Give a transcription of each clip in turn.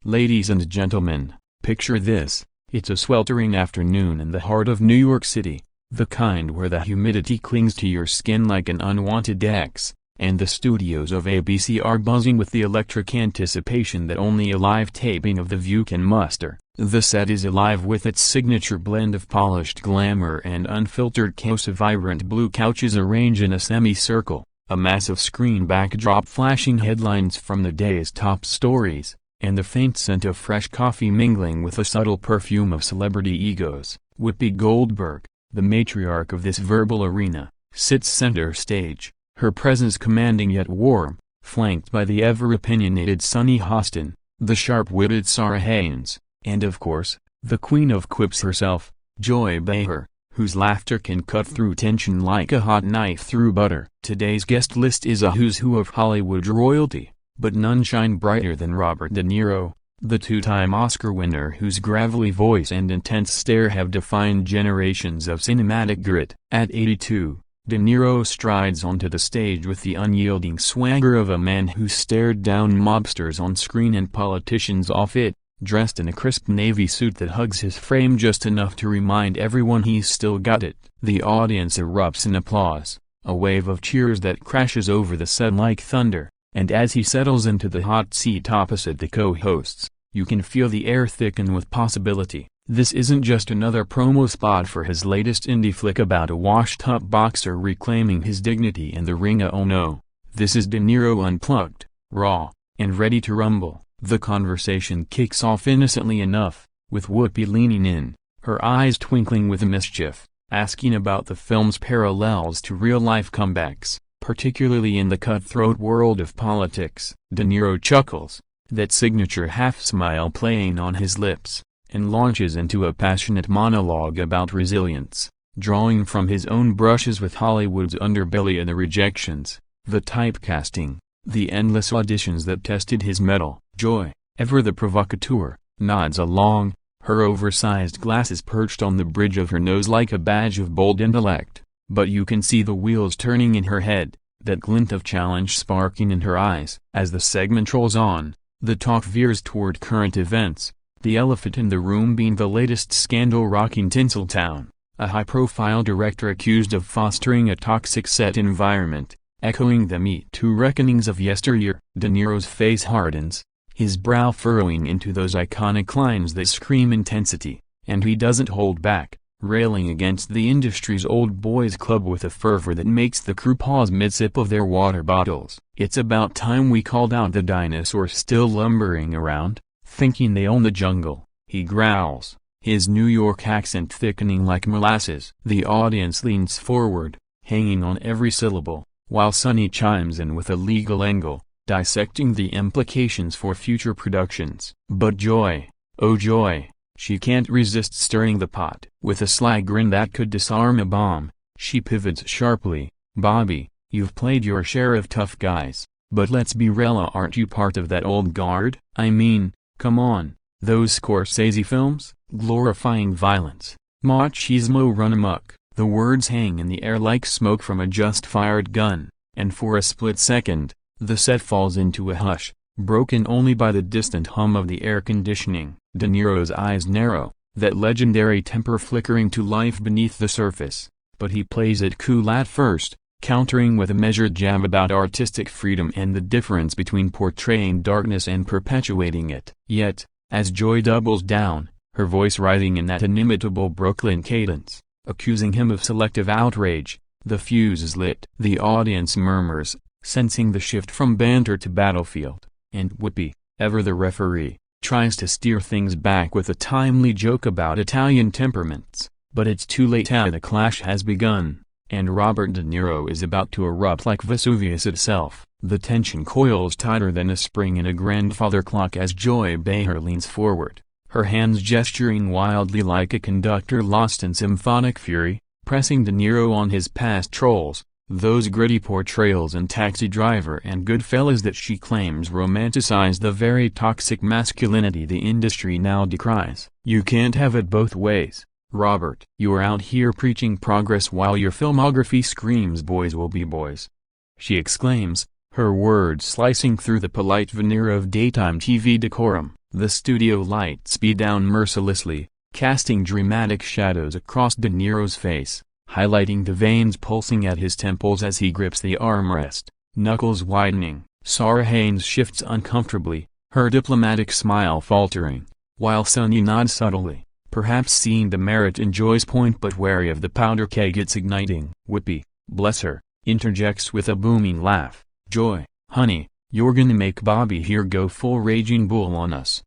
Ladies and gentlemen, picture this. It's a sweltering afternoon in the heart of New York City, the kind where the humidity clings to your skin like an unwanted X, and the studios of ABC are buzzing with the electric anticipation that only a live taping of The View can muster. The set is alive with its signature blend of polished glamour and unfiltered chaos. Vibrant blue couches arranged in a semicircle, a massive screen backdrop flashing headlines from the day's top stories, and the faint scent of fresh coffee mingling with a subtle perfume of celebrity egos. Whoopi Goldberg, the matriarch of this verbal arena, sits center stage, her presence commanding yet warm, flanked by the ever-opinionated Sunny Hostin, the sharp-witted Sarah Haynes, and of course, the queen of quips herself, Joy Behar, whose laughter can cut through tension like a hot knife through butter. Today's guest list is a who's who of Hollywood royalty, but none shine brighter than Robert De Niro, the two-time Oscar winner whose gravelly voice and intense stare have defined generations of cinematic grit. At 82, De Niro strides onto the stage with the unyielding swagger of a man who stared down mobsters on screen and politicians off it, dressed in a crisp navy suit that hugs his frame just enough to remind everyone he's still got it. The audience erupts in applause, a wave of cheers that crashes over the set like thunder, and as he settles into the hot seat opposite the co-hosts, you can feel the air thicken with possibility. This isn't just another promo spot for his latest indie flick about a washed-up boxer reclaiming his dignity in the ring. Oh no, this is De Niro unplugged, raw, and ready to rumble. The conversation kicks off innocently enough, with Whoopi leaning in, her eyes twinkling with mischief, asking about the film's parallels to real-life comebacks, particularly in the cutthroat world of politics. De Niro chuckles, that signature half-smile playing on his lips, and launches into a passionate monologue about resilience, drawing from his own brushes with Hollywood's underbelly and the rejections, the typecasting, the endless auditions that tested his mettle. Joy, ever the provocateur, nods along, her oversized glasses perched on the bridge of her nose like a badge of bold intellect, but you can see the wheels turning in her head, that glint of challenge sparking in her eyes. As the segment rolls on, the talk veers toward current events, the elephant in the room being the latest scandal rocking Tinseltown, a high-profile director accused of fostering a toxic set environment, echoing the Me Too reckonings of yesteryear. De Niro's face hardens, his brow furrowing into those iconic lines that scream intensity, and he doesn't hold back, railing against the industry's old boys club with a fervor that makes the crew pause mid-sip of their water bottles. It's about time we called out the dinosaurs still lumbering around, thinking they own the jungle, he growls, his New York accent thickening like molasses. The audience leans forward, hanging on every syllable, while Sonny chimes in with a legal angle, dissecting the implications for future productions. But Joy, oh Joy, she can't resist stirring the pot. With a sly grin that could disarm a bomb, she pivots sharply. Bobby, you've played your share of tough guys, but let's be real, aren't you part of that old guard? I mean, come on, those Scorsese films, glorifying violence, machismo run amok. The words hang in the air like smoke from a just-fired gun, and for a split second, the set falls into a hush, broken only by the distant hum of the air conditioning. De Niro's eyes narrow, that legendary temper flickering to life beneath the surface, but he plays it cool at first, countering with a measured jab about artistic freedom and the difference between portraying darkness and perpetuating it. Yet, as Joy doubles down, her voice rising in that inimitable Brooklyn cadence, accusing him of selective outrage, the fuse is lit. The audience murmurs, sensing the shift from banter to battlefield, and Whoopi, ever the referee, tries to steer things back with a timely joke about Italian temperaments, but it's too late. The clash has begun, and Robert De Niro is about to erupt like Vesuvius itself. The tension coils tighter than a spring in a grandfather clock as Joy Behar leans forward, her hands gesturing wildly like a conductor lost in symphonic fury, pressing De Niro on his past trolls, those gritty portrayals in Taxi Driver and Goodfellas that she claims romanticize the very toxic masculinity the industry now decries. You can't have it both ways, Robert. You're out here preaching progress while your filmography screams boys will be boys, she exclaims, her words slicing through the polite veneer of daytime TV decorum. The studio lights speed down mercilessly, casting dramatic shadows across De Niro's face, highlighting the veins pulsing at his temples as he grips the armrest, knuckles widening. Sarah Haynes shifts uncomfortably, her diplomatic smile faltering, while Sonny nods subtly, perhaps seeing the merit in Joy's point but wary of the powder keg it's igniting. Whoopi, bless her, interjects with a booming laugh. Joy, honey, you're gonna make Bobby here go full raging bull on us.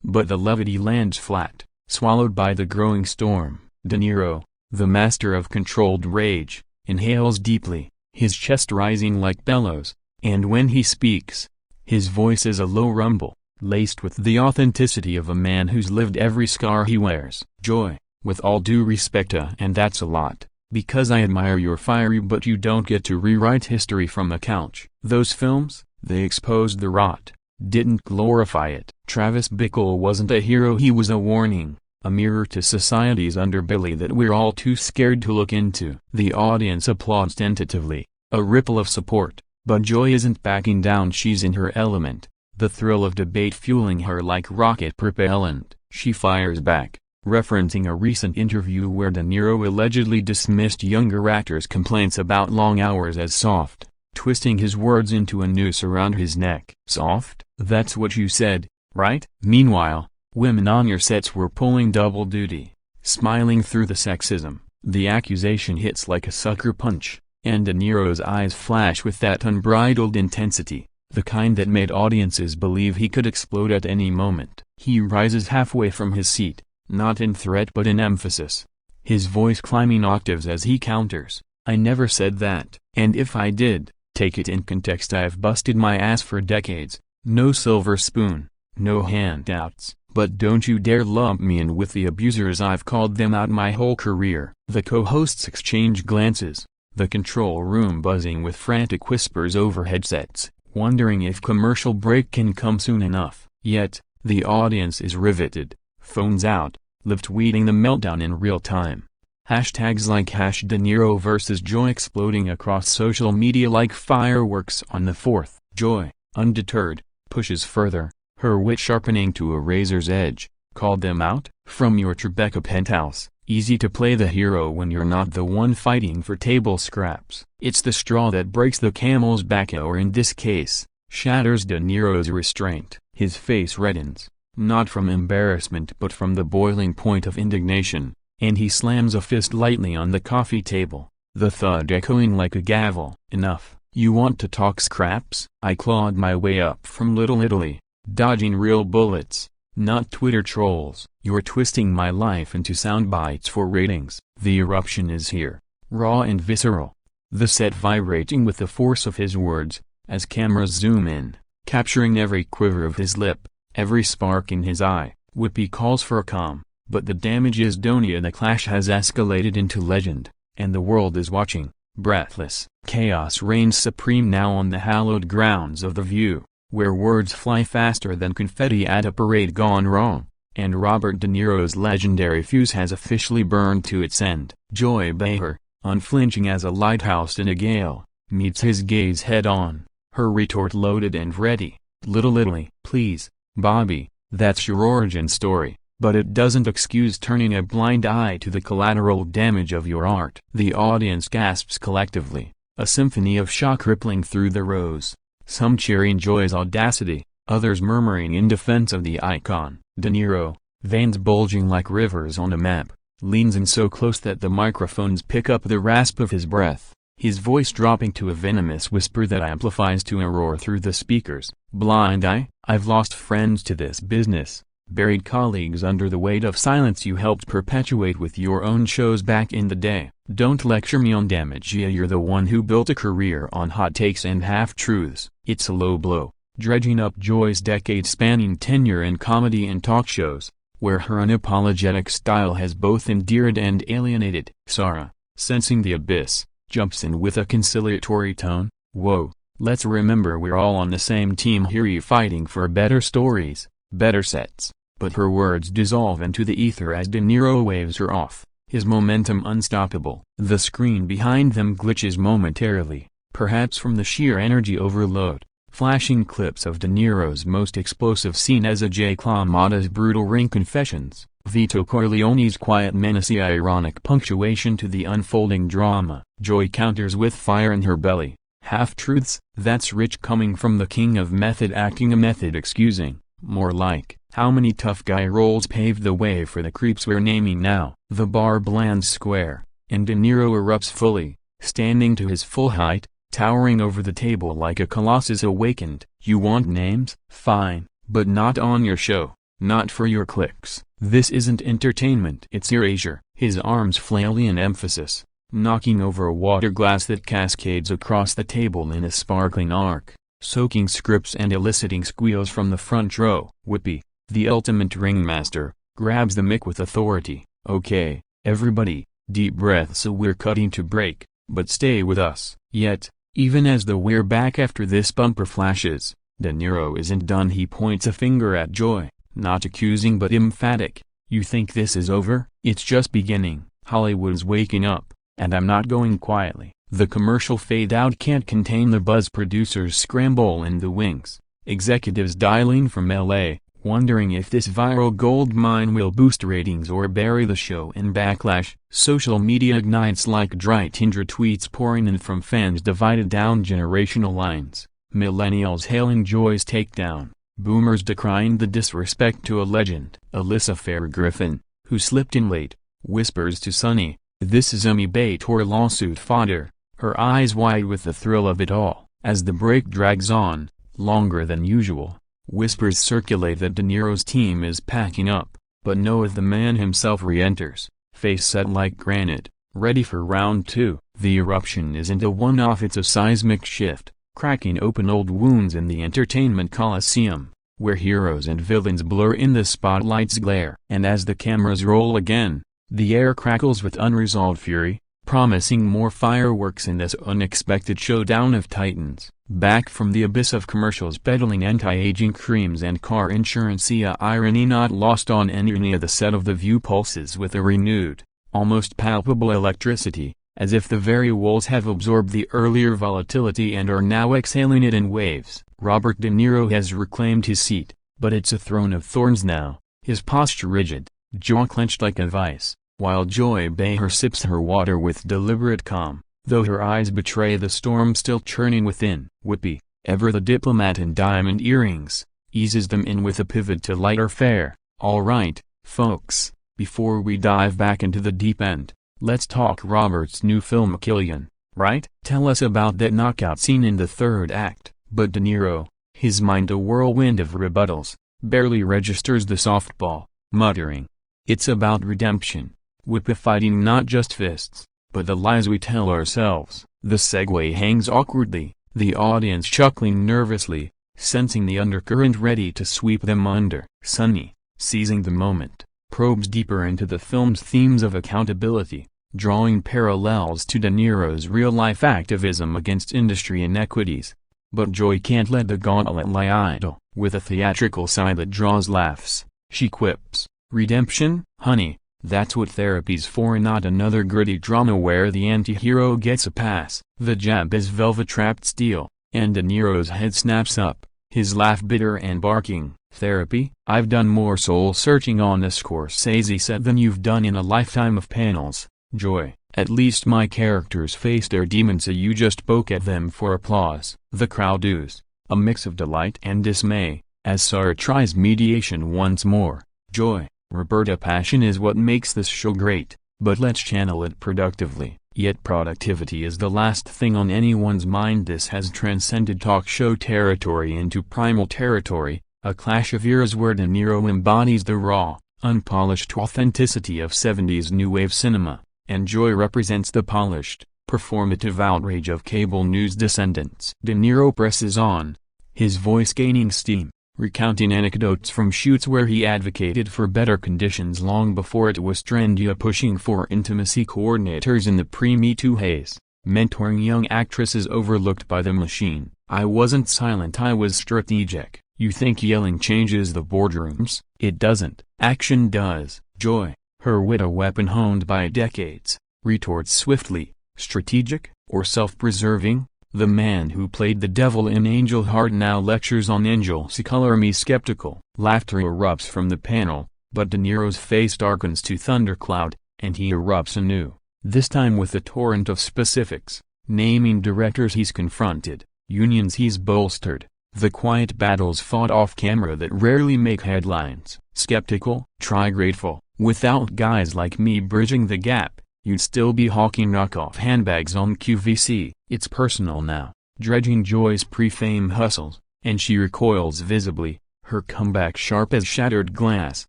But the levity lands flat, swallowed by the growing storm. De Niro, the master of controlled rage, inhales deeply, his chest rising like bellows, and when he speaks, his voice is a low rumble, laced with the authenticity of a man who's lived every scar he wears. Joy, with all due respect, and that's a lot, because I admire your fiery but you don't get to rewrite history from a couch. Those films, they exposed the rot, didn't glorify it. Travis Bickle wasn't a hero, he was a warning, a mirror to society's underbelly that we're all too scared to look into. The audience applauds tentatively, a ripple of support, but Joy isn't backing down. She's in her element, the thrill of debate fueling her like rocket propellant. She fires back, referencing a recent interview where De Niro allegedly dismissed younger actors' complaints about long hours as soft, twisting his words into a noose around his neck. Soft? That's what you said, right? Meanwhile, women on your sets were pulling double duty, smiling through the sexism. The accusation hits like a sucker punch, and De Niro's eyes flash with that unbridled intensity, the kind that made audiences believe he could explode at any moment. He rises halfway from his seat, not in threat but in emphasis, his voice climbing octaves as he counters, I never said that, and if I did, take it in context. I've busted my ass for decades, no silver spoon, no handouts, but don't you dare lump me in with the abusers. I've called them out my whole career. The co-hosts exchange glances, the control room buzzing with frantic whispers over headsets, wondering if commercial break can come soon enough. Yet, the audience is riveted, phones out, live tweeting the meltdown in real time. Hashtags like #De Niro vs. Joy exploding across social media like fireworks on the 4th. Joy, undeterred, pushes further, her wit sharpening to a razor's edge. Called them out? From your Tribeca penthouse. Easy to play the hero when you're not the one fighting for table scraps. It's the straw that breaks the camel's back, or in this case, shatters De Niro's restraint. His face reddens, not from embarrassment but from the boiling point of indignation, and he slams a fist lightly on the coffee table, the thud echoing like a gavel. Enough. You want to talk scraps? I clawed my way up from Little Italy, dodging real bullets, not Twitter trolls. You're twisting my life into sound bites for ratings. The eruption is here, raw and visceral, the set vibrating with the force of his words, as cameras zoom in, capturing every quiver of his lip, every spark in his eye. Whoopi calls for a calm, but the damage is done. The clash has escalated into legend, and the world is watching, breathless. Chaos reigns supreme now on the hallowed grounds of The View, where words fly faster than confetti at a parade gone wrong, and Robert De Niro's legendary fuse has officially burned to its end. Joy Behar, unflinching as a lighthouse in a gale, meets his gaze head-on, her retort loaded and ready. Little Italy. Please, Bobby, that's your origin story, but it doesn't excuse turning a blind eye to the collateral damage of your art. The audience gasps collectively, a symphony of shock rippling through the rows, some cheering Joy's audacity, others murmuring in defense of the icon. De Niro, veins bulging like rivers on a map, leans in so close that the microphones pick up the rasp of his breath, his voice dropping to a venomous whisper that amplifies to a roar through the speakers. Blind eye? I've lost friends to this business, buried colleagues under the weight of silence you helped perpetuate with your own shows back in the day. Don't lecture me on damage. You're the one who built a career on hot takes and half-truths. It's a low blow, dredging up Joy's decade-spanning tenure in comedy and talk shows, where her unapologetic style has both endeared and alienated. Sarah, sensing the abyss, jumps in with a conciliatory tone. Whoa, let's remember we're all on the same team here. You fighting for better stories, better sets. But her words dissolve into the ether as De Niro waves her off, his momentum unstoppable. The screen behind them glitches momentarily, perhaps from the sheer energy overload, flashing clips of De Niro's most explosive scene as a J. LaMotta's brutal ring confessions, Vito Corleone's quiet menacing ironic punctuation to the unfolding drama. Joy counters with fire in her belly. Half-truths, that's rich coming from the king of method acting, a method excusing, more like, how many tough guy roles paved the way for the creeps we're naming now. The bar lands square, and De Niro erupts fully, standing to his full height, towering over the table like a colossus awakened. You want names? Fine, but not on your show, not for your clicks. This isn't entertainment, it's erasure. His arms flail in emphasis, knocking over a water glass that cascades across the table in a sparkling arc, soaking scripts and eliciting squeals from the front row. Whippy, the ultimate ringmaster, grabs the mic with authority. Okay, everybody, deep breaths, we're cutting to break, but stay with us. Yet, even as the "we're back after this" bumper flashes, De Niro isn't done. He points a finger at Joy, not accusing but emphatic. You think this is over? It's just beginning. Hollywood's waking up, and I'm not going quietly. The commercial fade-out can't contain the buzz. Producers scramble in the wings, executives dialing from LA, wondering if this viral gold mine will boost ratings or bury the show in backlash. Social media ignites like dry tinder, tweets pouring in from fans divided down generational lines. Millennials hailing Joy's takedown, boomers decrying the disrespect to a legend. Alyssa Fair Griffin, who slipped in late, whispers to Sonny, "This is Emmy bait or lawsuit fodder," her eyes wide with the thrill of it all. As the break drags on, longer than usual, whispers circulate that De Niro's team is packing up, but Noah the man himself re-enters, face set like granite, ready for round two. The eruption isn't a one-off, it's a seismic shift, cracking open old wounds in the entertainment coliseum, where heroes and villains blur in the spotlight's glare. And as the cameras roll again, the air crackles with unresolved fury, promising more fireworks in this unexpected showdown of titans. Back from the abyss of commercials peddling anti-aging creams and car insurance, irony not lost on any. The set of The View pulses with a renewed, almost palpable electricity, as if the very walls have absorbed the earlier volatility and are now exhaling it in waves. Robert De Niro has reclaimed his seat, but it's a throne of thorns now, his posture rigid, jaw clenched like a vice, while Joy Behar sips her water with deliberate calm, though her eyes betray the storm still churning within. Whippy, ever the diplomat in diamond earrings, eases them in with a pivot to lighter fare. All right, folks, before we dive back into the deep end, let's talk Robert's new film Killian, right? Tell us about that knockout scene in the third act. But De Niro, his mind a whirlwind of rebuttals, barely registers the softball, muttering, "It's about redemption." Whippy fighting not just fists, but the lies we tell ourselves. The segue hangs awkwardly, the audience chuckling nervously, sensing the undercurrent ready to sweep them under. Sonny, seizing the moment, probes deeper into the film's themes of accountability, drawing parallels to De Niro's real-life activism against industry inequities. But Joy can't let the gauntlet lie idle. With a theatrical sigh that draws laughs, she quips, "Redemption, honey, that's what therapy's for, not another gritty drama where the anti-hero gets a pass." The jab is velvet-wrapped steel, and De Niro's head snaps up, his laugh bitter and barking. "Therapy? I've done more soul-searching on a Scorsese set than you've done in a lifetime of panels, Joy. At least my characters face their demons, so you just poke at them for applause." The crowd oos, a mix of delight and dismay, as Sarah tries mediation once more. "Joy, Roberta, passion is what makes this show great, but let's channel it productively." Yet productivity is the last thing on anyone's mind. This has transcended talk show territory into primal territory, a clash of eras where De Niro embodies the raw, unpolished authenticity of 70s new wave cinema, and Joy represents the polished, performative outrage of cable news descendants. De Niro presses on, his voice gaining steam, recounting anecdotes from shoots where he advocated for better conditions long before it was trendy, pushing for intimacy coordinators in the pre-Me Too haze, mentoring young actresses overlooked by the machine. "I wasn't silent, I was strategic." You think yelling changes the boardrooms? It doesn't. Action does. Joy, her wit a weapon honed by decades, retorts swiftly, "Strategic, or self-preserving? The man who played the devil in Angel Heart now lectures on Angels color me skeptical. Laughter erupts from the panel, but De Niro's face darkens to thundercloud, and he erupts anew, this time with a torrent of specifics, naming directors he's confronted, unions he's bolstered, the quiet battles fought off camera that rarely make headlines. Skeptical? Try grateful. Without guys like me bridging the gap, you'd still be hawking knockoff handbags on QVC. It's personal now, dredging Joy's pre-fame hustles, and she recoils visibly, her comeback sharp as shattered glass.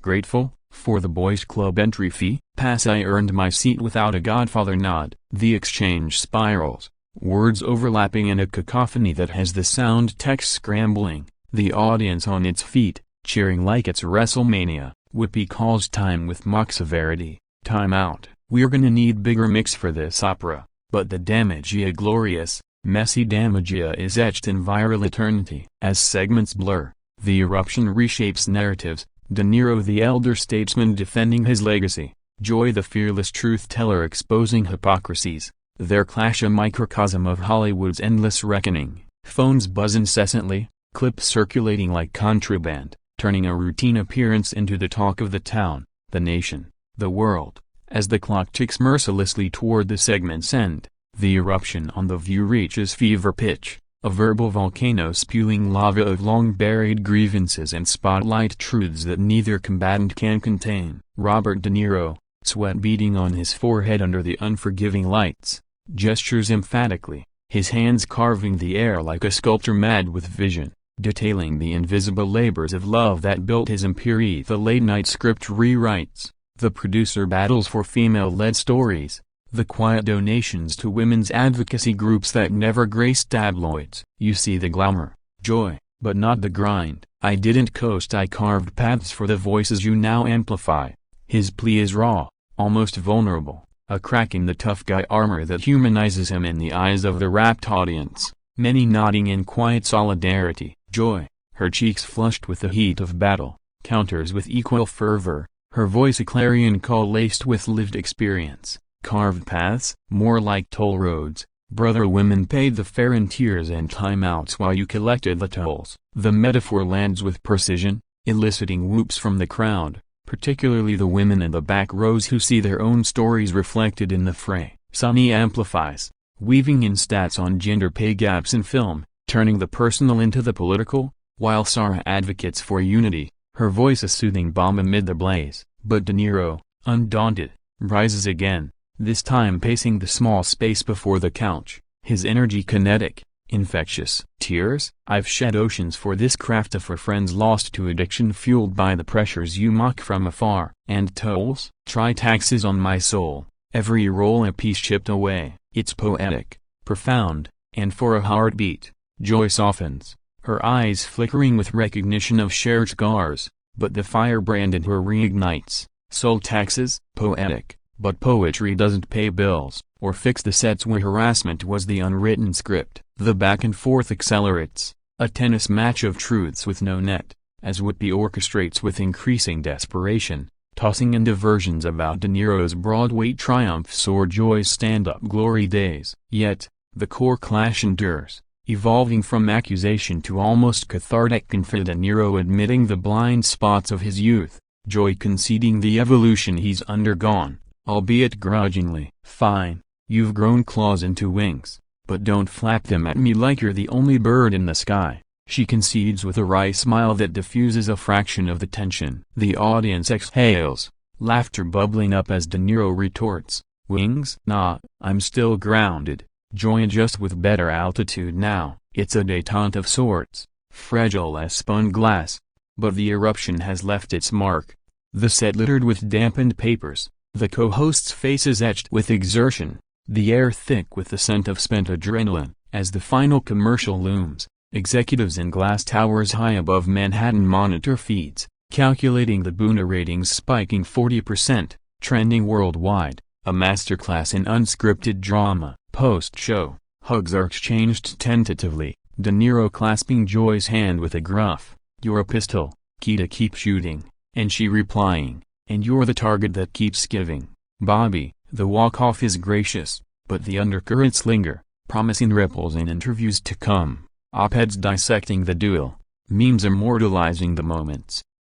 Grateful? For the boys club entry fee? Pass. I earned my seat without a Godfather nod. The exchange spirals, words overlapping in a cacophony that has the sound text scrambling, the audience on its feet, cheering like it's WrestleMania. Whoopi calls time with mock severity. Time out. We're gonna need bigger mix for this opera. But the damagia glorious, messy damagia is etched in viral eternity. As segments blur, the eruption reshapes narratives. De Niro the elder statesman defending his legacy, Joy the fearless truth-teller exposing hypocrisies, their clash a microcosm of Hollywood's endless reckoning. Phones buzz incessantly, clips circulating like contraband, turning a routine appearance into the talk of the town, the nation, the world. As the clock ticks mercilessly toward the segment's end, the eruption on The View reaches fever pitch, a verbal volcano spewing lava of long-buried grievances and spotlight truths that neither combatant can contain. Robert De Niro, sweat beading on his forehead under the unforgiving lights, gestures emphatically, his hands carving the air like a sculptor mad with vision, detailing the invisible labors of love that built his empire. The late-night script rewrites, the producer battles for female-led stories, the quiet donations to women's advocacy groups that never grace tabloids. You see the glamour, Joy, but not the grind. I didn't coast, I carved paths for the voices you now amplify. His plea is raw, almost vulnerable, a crack in the tough guy armor that humanizes him in the eyes of the rapt audience, many nodding in quiet solidarity. Joy, her cheeks flushed with the heat of battle, counters with equal fervor, her voice a clarion call laced with lived experience. Carved paths? More like toll roads. Brother, women paid the fare in tears and timeouts while you collected the tolls. The metaphor lands with precision, eliciting whoops from the crowd, particularly the women in the back rows who see their own stories reflected in the fray. Sonny amplifies, weaving in stats on gender pay gaps in film, turning the personal into the political, while Sarah advocates for unity, her voice a soothing balm amid the blaze. But De Niro, undaunted, rises again, this time pacing the small space before the couch, his energy kinetic, infectious. Tears? I've shed oceans for this craft, for friends lost to addiction fueled by the pressures you mock from afar. And tolls? Try taxes on my soul, every roll a piece chipped away. It's poetic, profound, and for a heartbeat, Joy softens, her eyes flickering with recognition of shared scars, but the firebrand in her reignites. Soul taxes? Poetic. But poetry doesn't pay bills, or fix the sets where harassment was the unwritten script. The back and forth accelerates, a tennis match of truths with no net, as Whoopi orchestrates with increasing desperation, tossing in diversions about De Niro's Broadway triumphs or Joy's stand-up glory days. Yet, the core clash endures, evolving from accusation to almost cathartic conflict. De Niro admitting the blind spots of his youth, Joy conceding the evolution he's undergone, albeit grudgingly. Fine, you've grown claws into wings, but don't flap them at me like you're the only bird in the sky, she concedes with a wry smile that diffuses a fraction of the tension. The audience exhales, laughter bubbling up as De Niro retorts, wings? Nah, I'm still grounded. Joy just with better altitude now. It's a detente of sorts, fragile as spun glass, but the eruption has left its mark. The set littered with dampened papers, the co-hosts' faces etched with exertion, the air thick with the scent of spent adrenaline. As the final commercial looms, executives in glass towers high above Manhattan monitor feeds, calculating the Boona ratings spiking 40%, trending worldwide, a masterclass in unscripted drama. Post-show, hugs are exchanged tentatively, De Niro clasping Joy's hand with a gruff, "You're a pistol, key to keep shooting," and she replying, "And you're the target that keeps giving." Bobby, the walk-off is gracious, but the undercurrents linger, promising ripples in interviews to come, op-eds dissecting the duel, memes immortalizing the moments.